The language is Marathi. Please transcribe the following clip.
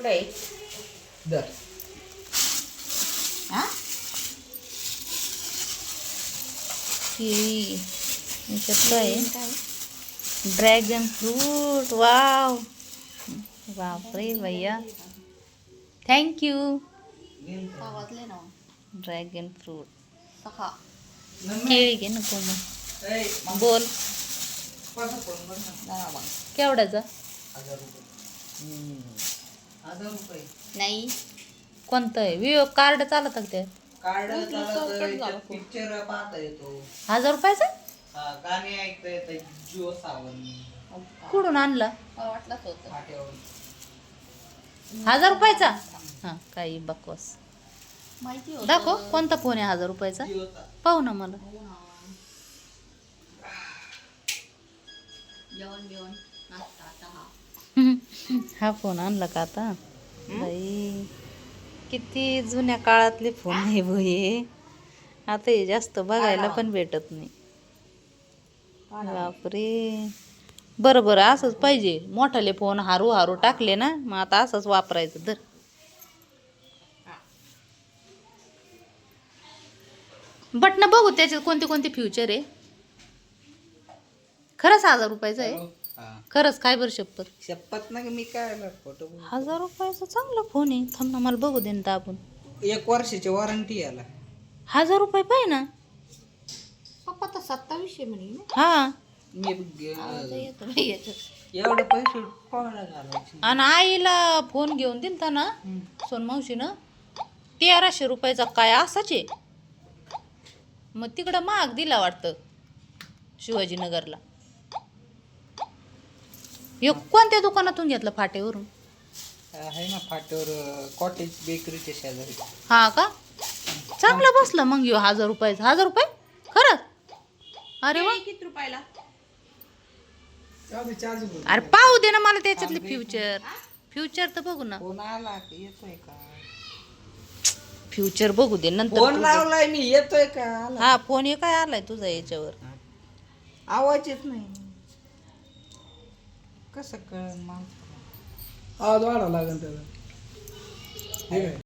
दर याच्यातलं आहे ड्रॅगन फ्रूट. वाव बापरे भैया, थँक्यू. ड्रॅगन फ्रूट केळी घे नको मग. बोल केवढ्याचा? 1000 रुपये. नाही कोणतं आहे? विवो कार्ड चालत का ते? कार्ड पिक्चर पाहता येतो. 1000 रुपयाचा? गाणी ऐकता येतात. जिओ सावन कुठून आणला? फाट्यावर. 1000 रुपयाचा? हा काही बकवास. दाखव कोणता फोन आहे 1000 रुपयाचा? जिओचा. पाहू ना मला. हा फोन आणला का आता? बाई किती जुन्या काळातले फोन आहे हे. आता हे जास्त बघायला पण भेटत नाही. बापरे. बरं बरं असंच पाहिजे. मोठाले फोन हारू हारू टाकले ना, मग आता असंच वापरायचं. तर बटन बघू त्याच्यात कोणते कोणते फ्युचर आहे. खरंच 1000 रुपयाचं आहे? खरंच काय बरं शपथ? शपथ ना मी काय फोटो 1000 रुपयाचा चांगला फोन आहे. थांब ना मला बघू दे ना आपण. 1 वर्षाची वॉरंटी याला. 1000 रुपये पाहिजे ना. पप्पा तर 2700 म्हणे. हा मी येतो एवढे पैसे कोणाला घालायचे? आणि आईला फोन घेऊन दिलता ना सोनमावशीनं, 1300 रुपयाचा काय असाच आहे. मग तिकडं महाग दिला वाटतं शिवाजीनगरला. हे कोणत्या दुकानातून घेतलं? फाटेवरून? आहे ना फाट्यावर कॉटेज बेकरीच्या शेजारी. हा का? चांगला बसला मग ह्यो 1000 रुपयाचा. 1000 रुपये खरंच? अरे वा. किती रुपयाला? अरे पाहू दे ना मला त्याच्यातले फ्युचर. फ्युचर तर बघू ना. फोन आला की येतोय का? फ्युचर बघू दे नंतर. फोन तुझं. लावलाय मी, येतोय का? आला. हा फोन हे काय आलाय तुझा याच्यावर? आवाज येत नाही. कसं कळ? आवाज वाढावा लागेल त्याला.